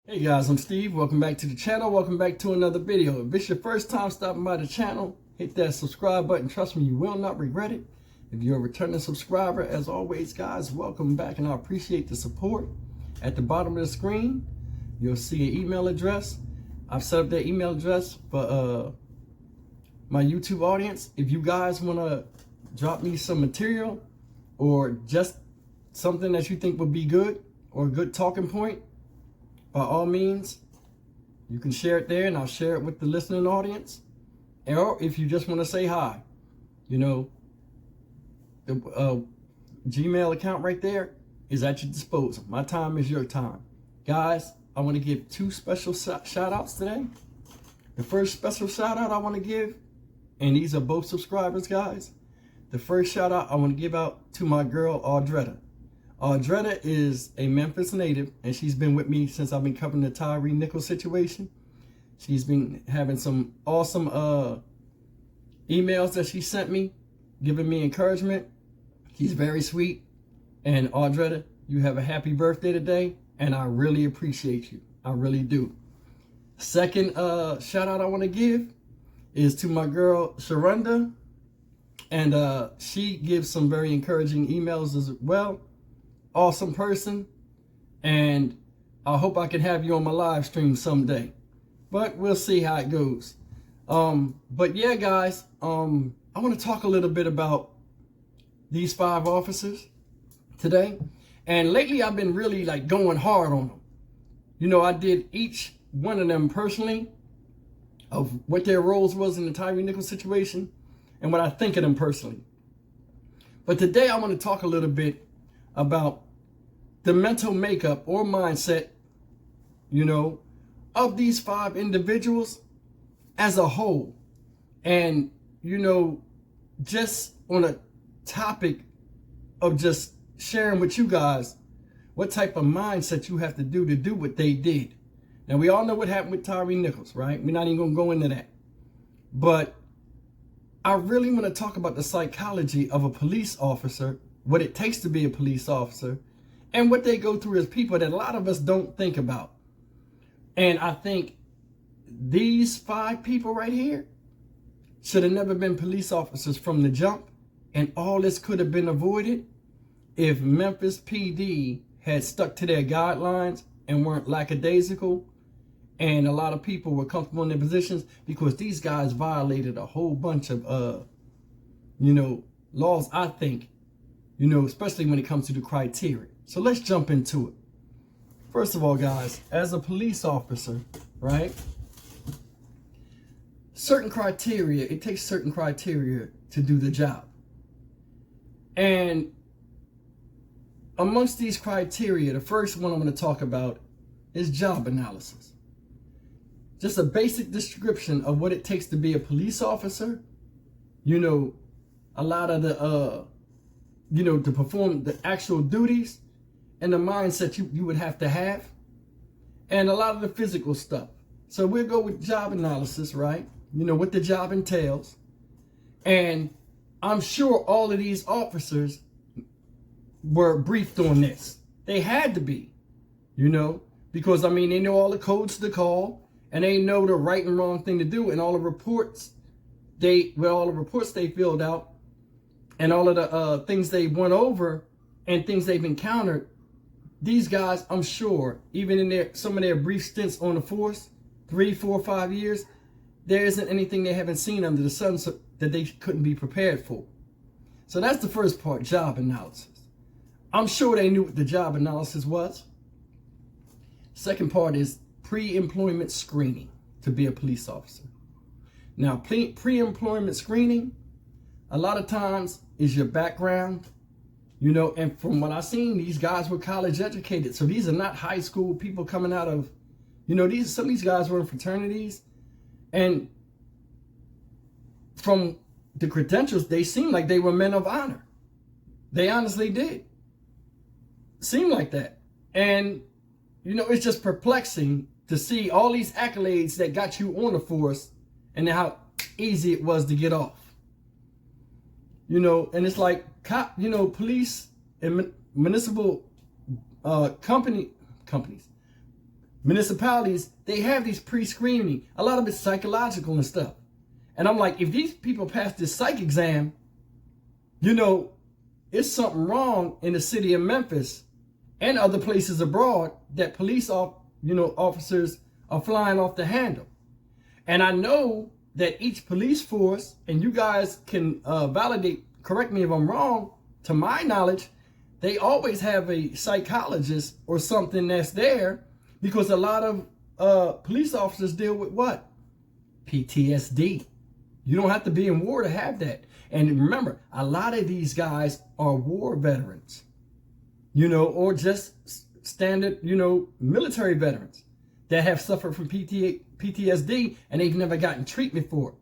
Hey guys, I'm Steve. Welcome back to the channel. Welcome back to another video. If it's your first time stopping by the channel, hit that subscribe button. Trust me, you will not regret it. If you're a returning subscriber, as always, guys, welcome back, and I appreciate the support. At the bottom of the screen, you'll see an email address. I've set up that email address for my YouTube audience. If you guys want to drop me some material or just something that you think would be good or a good talking point, by all means, you can share it there and I'll share it with the listening audience. Or if you just want to say hi, you know, the Gmail account right there is at your disposal. My time is your time. Guys, I want to give two special shout outs today. The first special shout out I want to give, and these are both subscribers, guys. The first shout out I want to give out to my girl, Audretta. Audretta is a Memphis native, and she's been with me since I've been covering the Tyree Nichols situation. She's been having some awesome emails that she sent me, giving me encouragement. She's very sweet. And Audretta, you have a happy birthday today, and I really appreciate you. I really do. Second shout out I want to give is to my girl, Sharonda. And she gives some very encouraging emails as well. Awesome person, and I hope I can have you on my live stream someday, but we'll see how it goes. But yeah, guys, I want to talk a little bit about these 5 officers today. And lately I've been really like going hard on them. You know, I did each one of them personally, of what their roles was in the Tyree Nichols situation and what I think of them personally. But today I want to talk a little bit about the mental makeup or mindset, you know, of these 5 individuals as a whole. And, you know, just on a topic of just sharing with you guys what type of mindset you have to do what they did. Now, we all know what happened with Tyree Nichols, right? We're not even going to go into that. But I really want to talk about the psychology of a police officer, what it takes to be a police officer, and what they go through as people that a lot of us don't think about. And I think these 5 people right here should have never been police officers from the jump, and all this could have been avoided if Memphis PD had stuck to their guidelines and weren't lackadaisical, and a lot of people were comfortable in their positions, because these guys violated a whole bunch of you know, laws, I think, you know, especially when it comes to the criteria. So let's jump into it. First of all, guys, as a police officer, right, certain criteria, it takes certain criteria to do the job. And amongst these criteria, the first one I'm going to talk about is job analysis. Just a basic description of what it takes to be a police officer. You know, a lot of the you know, to perform the actual duties and the mindset you would have to have, and a lot of the physical stuff. So we'll go with job analysis, right? You know, what the job entails. And I'm sure all of these officers were briefed on this. They had to be, you know, because, I mean, they know all the codes to call, and they know the right and wrong thing to do, and all the reports they filled out, and all of the things they went over and things they've encountered. These guys, I'm sure, even in some of their brief stints on the force, 3, 4, 5 years, there isn't anything they haven't seen under the sun that they couldn't be prepared for. So that's the first part, job analysis. I'm sure they knew what the job analysis was. Second part is pre-employment screening to be a police officer. Now, pre-employment screening, a lot of times, is your background, you know, and from what I've seen, these guys were college educated. So these are not high school people coming out of, you know, some of these guys were in fraternities, and from the credentials, they seemed like they were men of honor. They honestly did. Seemed like that. And, you know, it's just perplexing to see all these accolades that got you on the force and how easy it was to get off. You know, and it's like, you know, police and municipal companies, municipalities, they have these pre-screening. A lot of it's psychological and stuff. And I'm like, if these people pass this psych exam, you know, it's something wrong in the city of Memphis and other places abroad that police officers are flying off the handle. And I know that each police force, and you guys can validate, correct me if I'm wrong, to my knowledge, they always have a psychologist or something that's there, because a lot of police officers deal with what? PTSD. You don't have to be in war to have that. And remember, a lot of these guys are war veterans, you know, or just standard, you know, military veterans that have suffered from PTSD and they've never gotten treatment for it.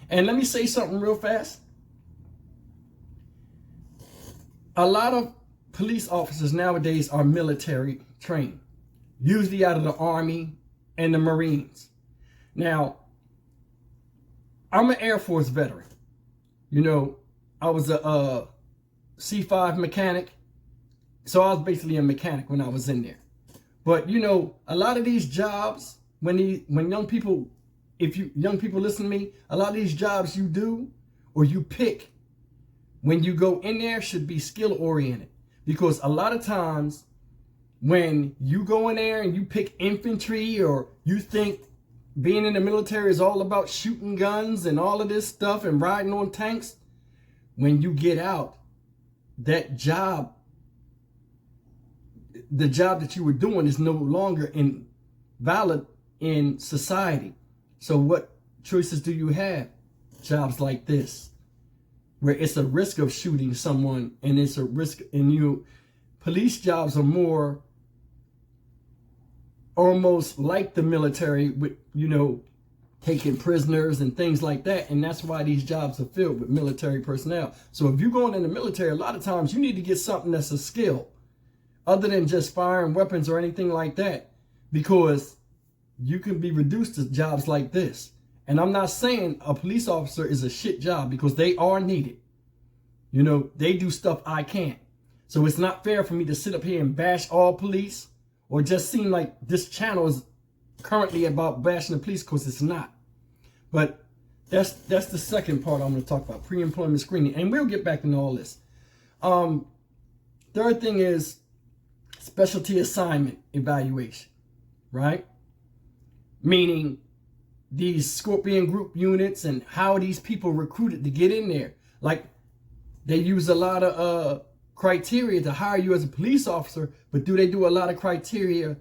And let me say something real fast. A lot of police officers nowadays are military trained, usually out of the Army and the Marines. Now, I'm an Air Force veteran. You know, I was a C5 mechanic. So I was basically a mechanic when I was in there. But, you know, a lot of these jobs, when young people, young people listen to me, a lot of these jobs you do or you pick when you go in there should be skill oriented. Because a lot of times when you go in there and you pick infantry, or you think being in the military is all about shooting guns and all of this stuff and riding on tanks, when you get out, that job, the job that you were doing is no longer valid in society. So what choices do you have? Jobs like this, where it's a risk of shooting someone, and it's a risk, and police jobs are more almost like the military, with, you know, taking prisoners and things like that. And that's why these jobs are filled with military personnel. So if you're going in the military, a lot of times you need to get something that's a skill other than just firing weapons or anything like that, because you can be reduced to jobs like this. And I'm not saying a police officer is a shit job, because they are needed. You know, they do stuff I can't. So it's not fair for me to sit up here and bash all police, or just seem like this channel is currently about bashing the police, because it's not. But that's the second part I'm going to talk about, pre-employment screening. And we'll get back into all this. Third thing is specialty assignment evaluation, right? Meaning these Scorpion group units and how these people recruited to get in there. Like, they use a lot of criteria to hire you as a police officer, but do they do a lot of criteria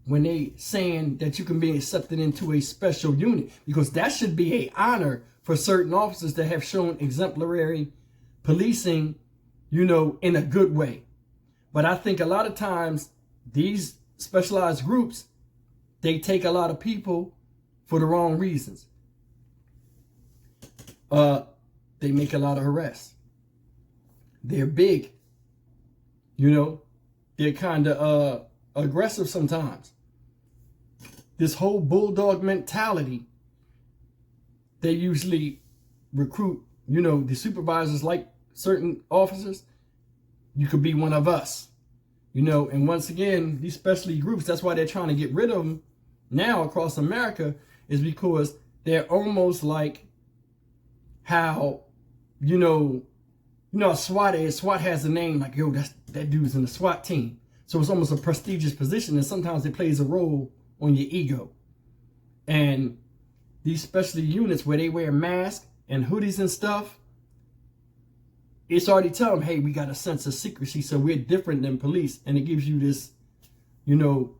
when they saying that you can be accepted into a special unit? Because that should be an honor for certain officers that have shown exemplary policing, you know, in a good way. But I think a lot of times these specialized groups, they take a lot of people for the wrong reasons. They make a lot of arrests. They're big. You know, they're kind of aggressive sometimes. This whole bulldog mentality, they usually recruit, you know, the supervisors like certain officers. You could be one of us, you know. And once again, these specialty groups, that's why they're trying to get rid of them now across America, is because they're almost like how, you know, SWAT is. SWAT has a name like, yo, that dude's in the SWAT team. So it's almost a prestigious position, and sometimes it plays a role on your ego. And these specialty units where they wear masks and hoodies and stuff, it's already telling them, hey, we got a sense of secrecy, so we're different than police. And it gives you this, you know,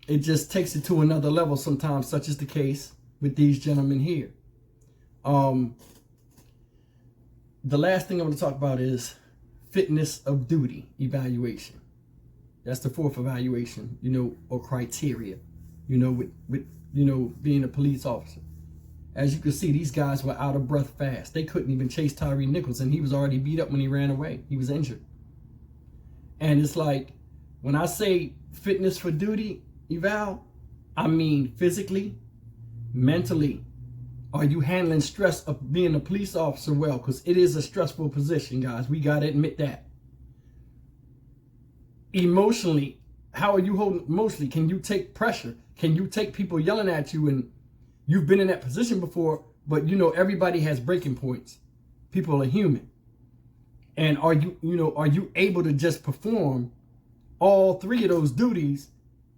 it just takes it to another level sometimes, such is the case with these gentlemen here. The last thing I'm going to talk about is fitness of duty evaluation. That's the fourth evaluation, you know, or criteria, you know, with you know, being a police officer. As you can see, these guys were out of breath fast. They couldn't even chase Tyree Nichols, and he was already beat up when he ran away. He was injured. And it's like, when I say fitness for duty eval, I mean physically, mentally. Are you handling stress of being a police officer well? Because it is a stressful position, guys. We got to admit that. Emotionally, how are you holding emotionally? Can you take pressure? Can you take people yelling at you? And you've been in that position before, but you know, everybody has breaking points. People are human. And are you able to just perform all three of those duties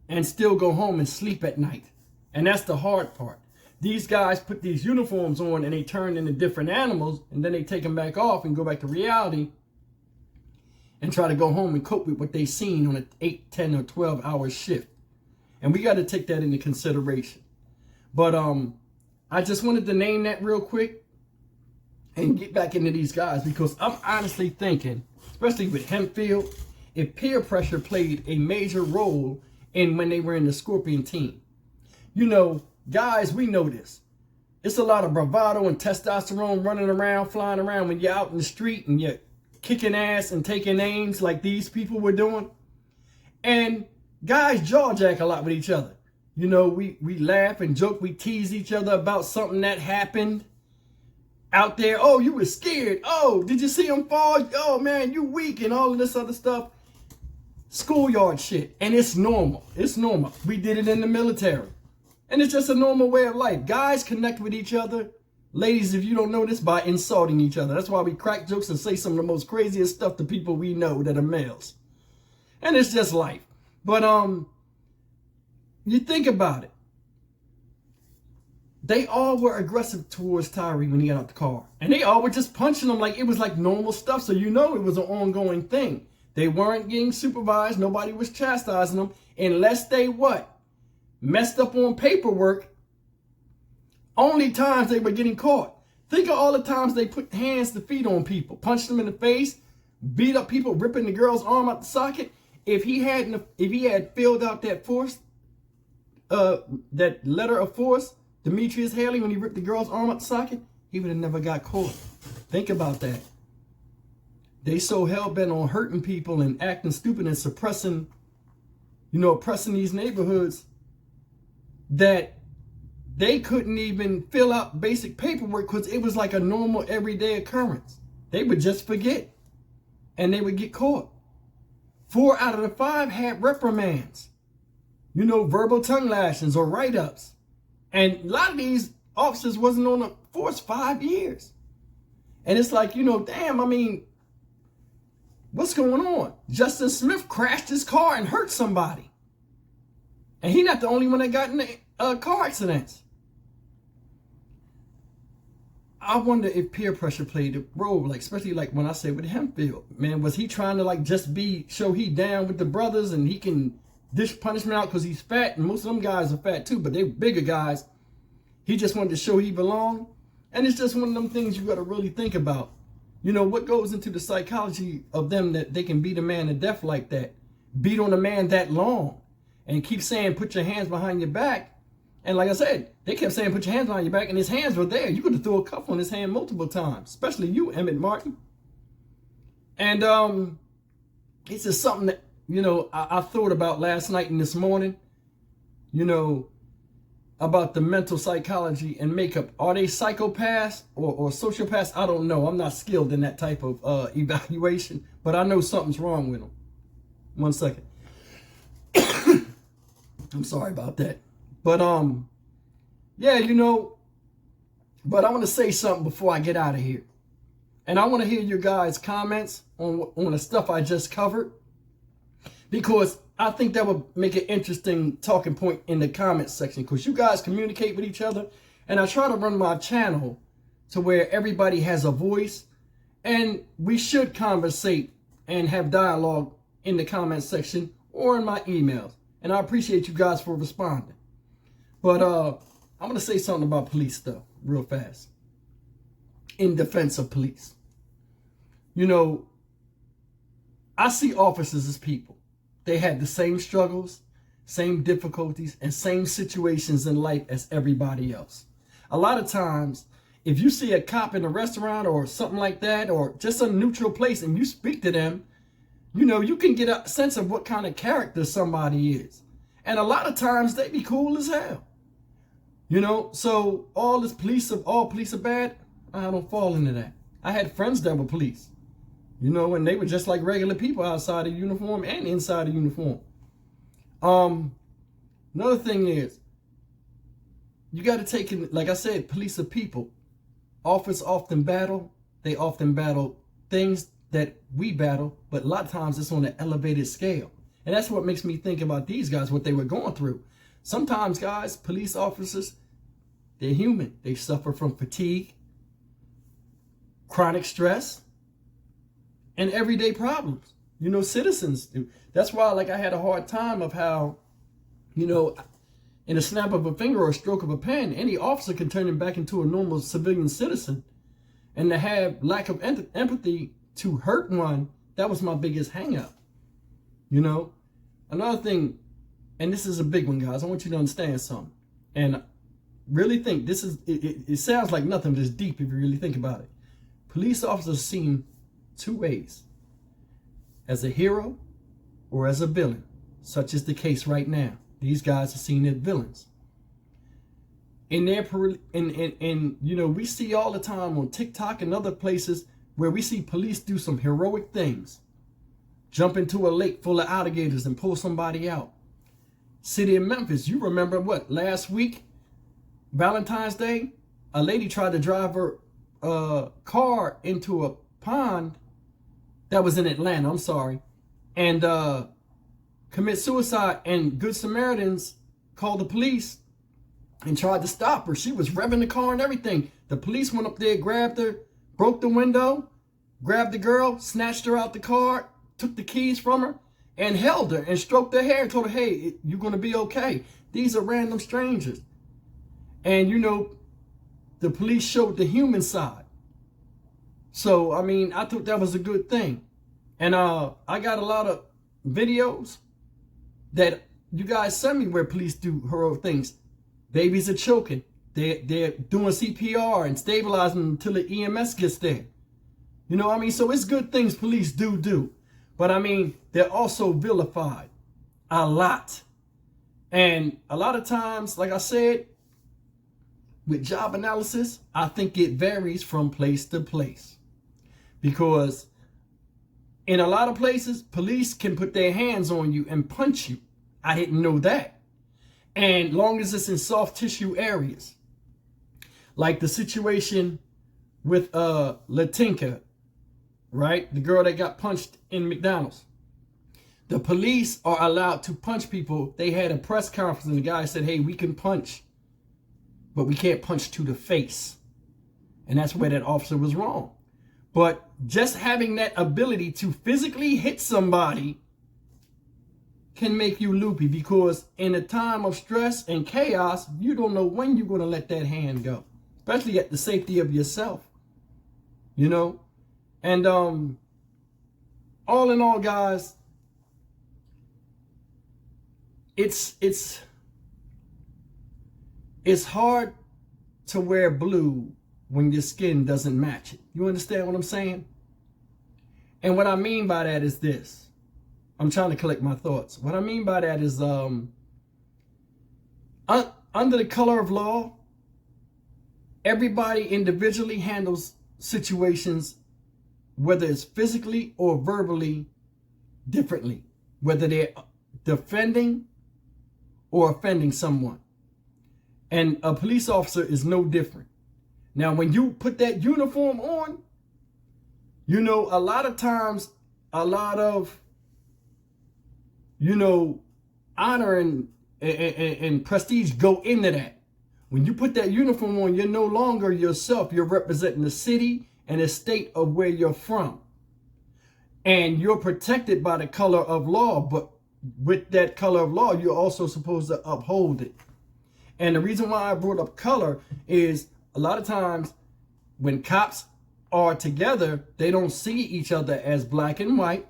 and still go home and sleep at night? And that's the hard part. These guys put these uniforms on and they turn into different animals, and then they take them back off and go back to reality and try to go home and cope with what they've seen on an 8, 10, or 12-hour shift. And we got to take that into consideration. But I just wanted to name that real quick and get back into these guys, because I'm honestly thinking, especially with Hempfield, if peer pressure played a major role in when they were in the Scorpion team. You know, guys, we know this. It's a lot of bravado and testosterone running around, flying around when you're out in the street and you're kicking ass and taking names like these people were doing. And guys jaw jack a lot with each other. You know, we laugh and joke, we tease each other about something that happened out there. Oh, you were scared. Oh, did you see him fall? Oh, man, you weak, and all of this other stuff. Schoolyard shit. And it's normal. It's normal. We did it in the military. And it's just a normal way of life. Guys connect with each other. Ladies, if you don't know this, by insulting each other. That's why we crack jokes and say some of the most craziest stuff to people we know that are males. And it's just life. But you think about it. They all were aggressive towards Tyree when he got out the car. And they all were just punching him like it was like normal stuff. So you know it was an ongoing thing. They weren't getting supervised. Nobody was chastising them. Unless they what? Messed up on paperwork. Only times they were getting caught. Think of all the times they put hands to feet on people. Punched them in the face. Beat up people. Ripping the girl's arm out the socket. If he had filled out that that letter of force, Demetrius Haley, when he ripped the girl's arm out the socket, he would have never got caught. Think about that. They so hell-bent on hurting people and acting stupid and suppressing, oppressing these neighborhoods that they couldn't even fill out basic paperwork because it was like a normal everyday occurrence. They would just forget and they would get caught. 4 out of the 5 had reprimands, verbal tongue lashings or write-ups. And a lot of these officers wasn't on the force 5 years. And it's like, damn, I mean, what's going on? Justin Smith crashed his car and hurt somebody. And he's not the only one that got in car accidents. I wonder if peer pressure played a role, especially when I say with Hempfield. Man, was he trying to just show he down with the brothers and he can dish punishment out because he's fat? And most of them guys are fat too, but they're bigger guys. He just wanted to show he belonged. And it's just one of them things you got to really think about. What goes into the psychology of them that they can beat a man to death like that? Beat on a man that long and keep saying, put your hands behind your back. And like I said, they kept saying, put your hands behind your back, and his hands were there. You could have threw a cuff on his hand multiple times, especially you, Emmett Martin. And it's just something that, I thought about last night and this morning, about the mental psychology and makeup. Are they psychopaths or sociopaths? I don't know. I'm not skilled in that type of evaluation, but I know something's wrong with them. 1 second. I'm sorry about that. But, yeah, but I want to say something before I get out of here. And I want to hear your guys' comments on the stuff I just covered, because I think that would make an interesting talking point in the comments section, because you guys communicate with each other. And I try to run my channel to where everybody has a voice, and we should conversate and have dialogue in the comments section or in my emails. And I appreciate you guys for responding. But I'm going to say something about police stuff real fast. In defense of police. I see officers as people. They have the same struggles, same difficulties, and same situations in life as everybody else. A lot of times, if you see a cop in a restaurant or something like that, or just a neutral place, and you speak to them, you can get a sense of what kind of character somebody is. And a lot of times, they be cool as hell. So all police are bad, I don't fall into that. I had friends that were police, and they were just like regular people outside of uniform and inside of uniform. Another thing is, you got to take in, like I said, police are people. Officers often battle. They often battle things that we battle, but a lot of times it's on an elevated scale. And that's what makes me think about these guys, what they were going through. Sometimes, guys, police officers, they're human. They suffer from fatigue, chronic stress, and everyday problems. You know, citizens do. That's why, like, I had a hard time of how, you know, in a snap of a finger or a stroke of a pen, any officer can turn him back into a normal civilian citizen. And to have lack of empathy to hurt one, that was my biggest hang up. You know, another thing, and this is a big one, guys. I want you to understand something. And really think, this is, it sounds like nothing, but it's deep if you really think about it. Police officers are seen two ways: as a hero or as a villain. Such is the case right now. These guys are seen as villains. In their, you know, we see all the time on TikTok and other places where we see police do some heroic things. Jump into a lake full of alligators and pull somebody out. City of Memphis, you remember what, last week, Valentine's Day, a lady tried to drive her car into a pond that was in Atlanta, I'm sorry, and commit suicide, and Good Samaritans called the police and tried to stop her. She was revving the car and everything. The police went up there, grabbed her, broke the window, grabbed the girl, snatched her out the car, took the keys from her, and held her and stroked her hair and told her, hey, you're going to be okay. These are random strangers. And, you know, the police showed the human side. So, I mean, I thought that was a good thing. And I got a lot of videos that you guys send me where police do heroic things. Babies are choking. They're doing CPR and stabilizing them until the EMS gets there. You know what I mean? So it's good things police do. But I mean, they're also vilified a lot. And a lot of times, like I said, with job analysis, I think it varies from place to place. Because in a lot of places, police can put their hands on you and punch you. I didn't know that. And long as it's in soft tissue areas. Like the situation with Latinka, right? The girl that got punched in McDonald's. The police are allowed to punch people. They had a press conference and the guy said, hey, we can punch, but we can't punch to the face. And that's where that officer was wrong. But just having that ability to physically hit somebody can make you loopy, because in a time of stress and chaos, you don't know when you're going to let that hand go, especially at the safety of yourself, you know. And all in all, guys, it's hard to wear blue when your skin doesn't match it. You understand what I'm saying? And what I mean by that is this. I'm trying to collect my thoughts. What I mean by that is under the color of law, everybody individually handles situations, whether it's physically or verbally, differently. Whether they're defending or offending someone. And a police officer is no different. Now, when you put that uniform on, you know, a lot of times, a lot of, you know, honor and prestige go into that. When you put that uniform on, you're no longer yourself. You're representing the city and the state of where you're from. And you're protected by the color of law. But with that color of law, you're also supposed to uphold it. And the reason why I brought up color is a lot of times when cops are together, they don't see each other as black and white.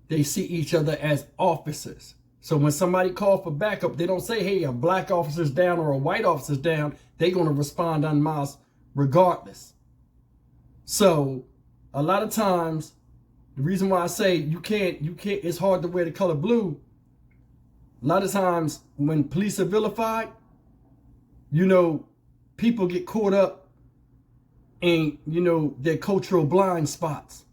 They see each other as officers. So when somebody calls for backup, they don't say, hey, a black officer's down or a white officer's down. They're going to respond en masse regardless. So a lot of times, the reason why I say you can't, it's hard to wear the color blue. A lot of times when police are vilified, you know, people get caught up in, you know, their cultural blind spots.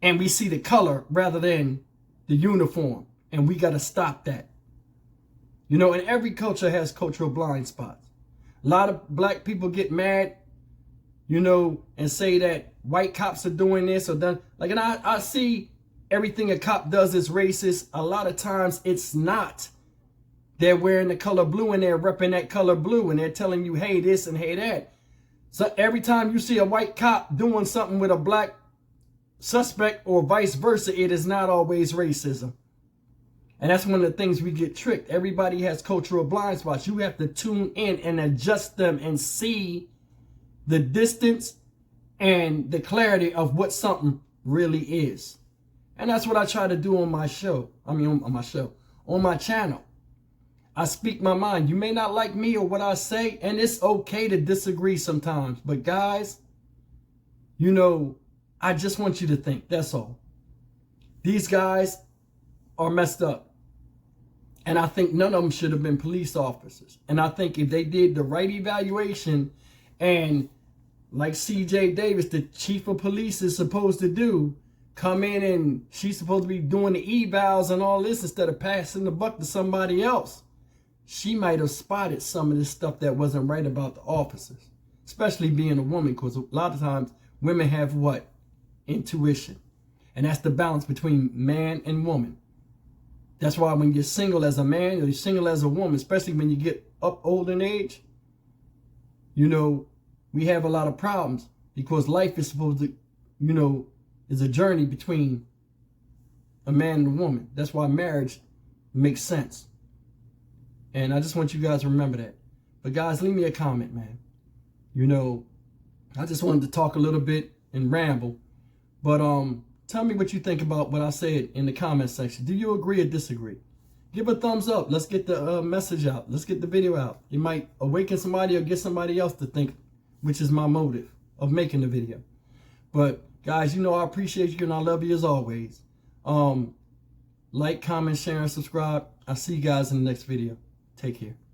And we see the color rather than the uniform. And we got to stop that. You know, and every culture has cultural blind spots. A lot of black people get mad, you know, and say that white cops are doing this or done. Like, and I see everything a cop does is racist. A lot of times it's not. They're wearing the color blue and they're repping that color blue and they're telling you, hey, this and hey, that. So every time you see a white cop doing something with a black suspect or vice versa, it is not always racism. And that's one of the things we get tricked. Everybody has cultural blind spots. You have to tune in and adjust them and see the distance and the clarity of what something really is. And that's what I try to do on my show. On my channel. I speak my mind. You may not like me or what I say, and it's okay to disagree sometimes. But guys, you know, I just want you to think. That's all. These guys are messed up. And I think none of them should have been police officers. And I think if they did the right evaluation, and like C.J. Davis, the chief of police, is supposed to do, come in and she's supposed to be doing the evals and all this instead of passing the buck to somebody else, she might have spotted some of this stuff that wasn't right about the officers, especially being a woman, because a lot of times women have what? Intuition. And that's the balance between man and woman. That's why when you're single as a man or you're single as a woman, especially when you get up old in age, you know, we have a lot of problems because life is supposed to, you know, is a journey between a man and a woman. That's why marriage makes sense. And I just want you guys to remember that. But guys, leave me a comment, man. You know, I just wanted to talk a little bit and ramble. But tell me what you think about what I said in the comment section. Do you agree or disagree? Give a thumbs up. Let's get the message out. Let's get the video out. It might awaken somebody or get somebody else to think, which is my motive of making the video. But guys, you know I appreciate you and I love you as always. Like, comment, share, and subscribe. I'll see you guys in the next video. Take care.